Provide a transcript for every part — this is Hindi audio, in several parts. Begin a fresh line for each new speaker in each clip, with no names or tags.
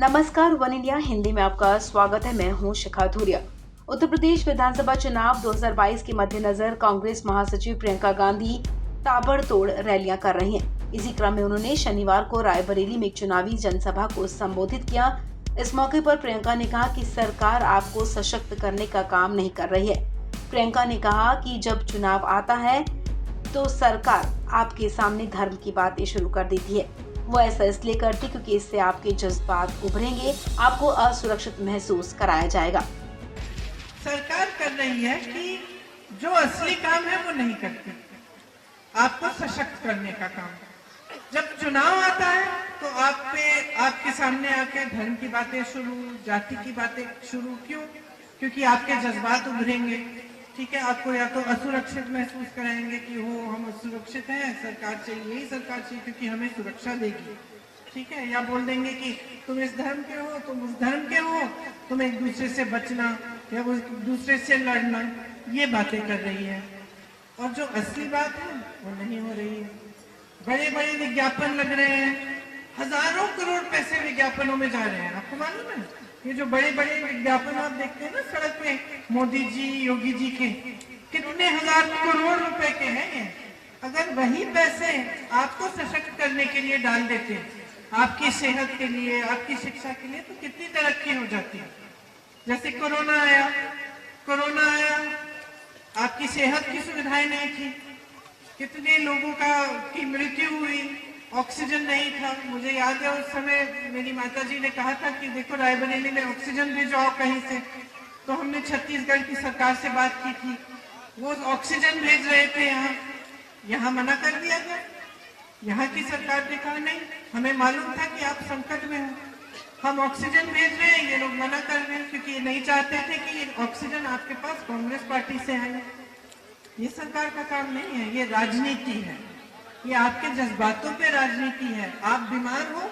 नमस्कार, वन इंडिया हिंदी में आपका स्वागत है। मैं हूं शिखा धूरिया। उत्तर प्रदेश विधानसभा चुनाव 2022 के मद्देनजर कांग्रेस महासचिव प्रियंका गांधी ताबड़तोड़ रैलियां कर रही हैं। इसी क्रम में उन्होंने शनिवार को रायबरेली में एक चुनावी जनसभा को संबोधित किया। इस मौके पर प्रियंका ने कहा कि सरकार आपको सशक्त करने का काम नहीं कर रही है। प्रियंका ने कहा कि जब चुनाव आता है तो सरकार आपके सामने धर्म की बातें शुरू कर देती है। वो ऐसा इसलिए करती क्योंकि इससे आपके जज्बात उभरेंगे, आपको असुरक्षित महसूस कराया जाएगा।
सरकार कर रही है कि जो असली काम है वो नहीं करती, आपको सशक्त करने का काम। जब चुनाव आता है तो आपके सामने आके धर्म की बातें शुरू, जाति की बातें शुरू। क्यों? क्योंकि आपके जज्बात उभरेंगे। ठीक है, आपको या तो असुरक्षित महसूस कराएंगे कि हो हम असुरक्षित हैं, सरकार चाहिए, यही सरकार चाहिए क्योंकि हमें सुरक्षा देगी। ठीक है, या बोल देंगे कि तुम इस धर्म के हो, तुम उस धर्म के हो, तुम एक दूसरे से बचना या वो दूसरे से लड़ना, ये बातें कर रही है। और जो असली बात है वो नहीं हो रही है। बड़े बड़े विज्ञापन लग रहे हैं, हजारों करोड़ पैसे विज्ञापनों में जा रहे हैं। आपको मालूम है ये जो बड़े बड़े विज्ञापन आप देखते हैं ना सड़क पे, मोदी जी, योगी जी के, कितने हजार करोड़ रुपए के हैं ये। अगर वही पैसे आपको सशक्त करने के लिए डाल देते, आपकी सेहत के लिए, आपकी शिक्षा के लिए, तो कितनी तरक्की हो जाती है। जैसे कोरोना आया, आपकी सेहत की सुविधाएं नहीं थी, कितने लोगों की मृत्यु हुई, ऑक्सीजन नहीं था। मुझे याद है उस समय मेरी माताजी ने कहा था कि देखो रायबरेली में ऑक्सीजन भिजवाओ कहीं से, तो हमने छत्तीसगढ़ की सरकार से बात की थी, वो ऑक्सीजन भेज रहे थे यहाँ मना कर दिया गया। यहाँ की सरकार ने कहा नहीं, हमें मालूम था कि आप संकट में हो, हम ऑक्सीजन भेज रहे हैं, ये लोग मना कर रहे हैं क्योंकि ये नहीं चाहते थे कि ये ऑक्सीजन आपके पास कांग्रेस पार्टी से आए। ये सरकार का काम नहीं है, ये राजनीति है, ये आपके जज्बातों पे राजनीति है। आप बीमार हो,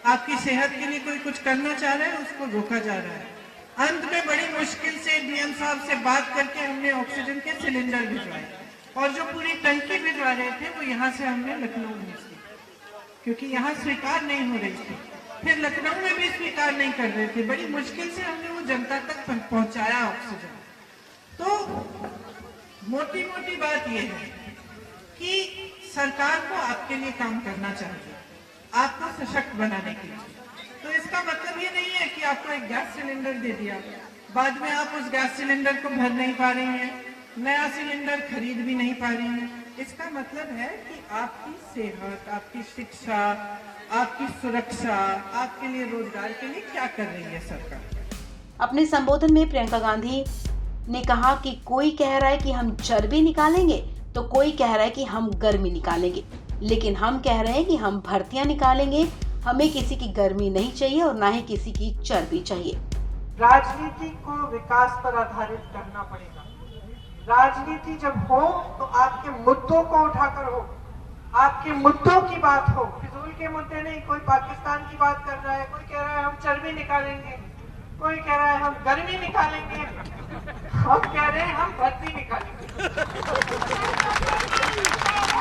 आपकी सेहत के लिए कोई कुछ करना चाह रहा है, उसको रोका जा रहा है। अंत में बड़ी मुश्किल से डीएम साहब से बात करके हमने ऑक्सीजन के सिलेंडर भिजवाए, और जो पूरी टंकी भिजवा रहे थे वो यहाँ से हमने लखनऊ भेज दी क्योंकि यहाँ स्वीकार नहीं हो रही थी। फिर लखनऊ में भी स्वीकार नहीं कर रहे थे, बड़ी मुश्किल से हमने वो जनता तक पहुंचाया ऑक्सीजन। तो मोटी मोटी बात यह है कि सरकार को आपके लिए काम करना चाहिए, आपको सशक्त बनाने के लिए। तो इसका मतलब ये नहीं है कि आपको एक गैस सिलेंडर दे दिया, बाद में आप उस गैस सिलेंडर को भर नहीं पा रही हैं, नया सिलेंडर खरीद भी नहीं पा रही हैं। इसका मतलब है कि आपकी सेहत, आपकी शिक्षा, आपकी सुरक्षा, आपके लिए रोजगार के लिए क्या कर रही है सरकार।
अपने संबोधन में प्रियंका गांधी ने कहा कि कोई कह रहा है कि हम चर्बी निकालेंगे तो कोई कह रहा है कि हम गर्मी निकालेंगे, लेकिन हम कह रहे हैं कि हम भर्तियां निकालेंगे। हमें किसी की गर्मी नहीं चाहिए और ना ही किसी की चर्बी चाहिए।
राजनीति को विकास पर आधारित करना पड़ेगा। राजनीति जब हो तो आपके मुद्दों को उठाकर हो, आपके मुद्दों की बात हो, फिजूल के मुद्दे नहीं। कोई पाकिस्तान की बात कर रहा है, कोई कह रहा है हम चर्बी निकालेंगे, कोई कह रहा है हम गर्मी निकालेंगे, हम कह रहे हैं हम भर्ती निकालेंगे।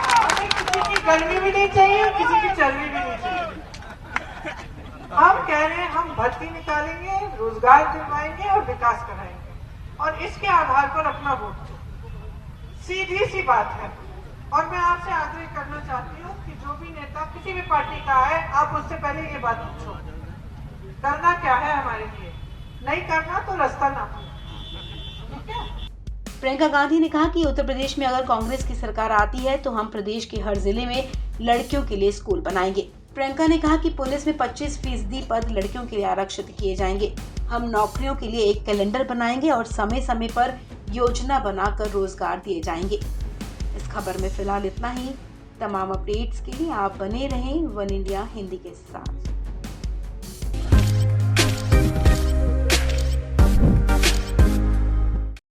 हमें किसी की गर्मी भी नहीं चाहिए, किसी की चर्बी भी नहीं चाहिए। हम कह रहे हैं हम भर्ती निकालेंगे, रोजगार दिलवाएंगे और विकास कराएंगे, और इसके आधार पर अपना वोट दो। सीधी सी बात है। और मैं आपसे आग्रह करना चाहती हूँ कि जो भी नेता किसी भी पार्टी का है, आप उससे पहले ये बात पूछो, करना क्या है हमारे लिए, नहीं करना तो रास्ता ना।
प्रियंका गांधी ने कहा कि उत्तर प्रदेश में अगर कांग्रेस की सरकार आती है तो हम प्रदेश के हर जिले में लड़कियों के लिए स्कूल बनाएंगे। प्रियंका ने कहा कि पुलिस में 25% पद लड़कियों के लिए आरक्षित किए जाएंगे। हम नौकरियों के लिए एक कैलेंडर बनाएंगे और समय समय पर योजना बनाकर रोजगार दिए जाएंगे। इस खबर में फिलहाल इतना ही। तमाम अपडेट्स के लिए आप बने रहें वन इंडिया हिंदी के साथ।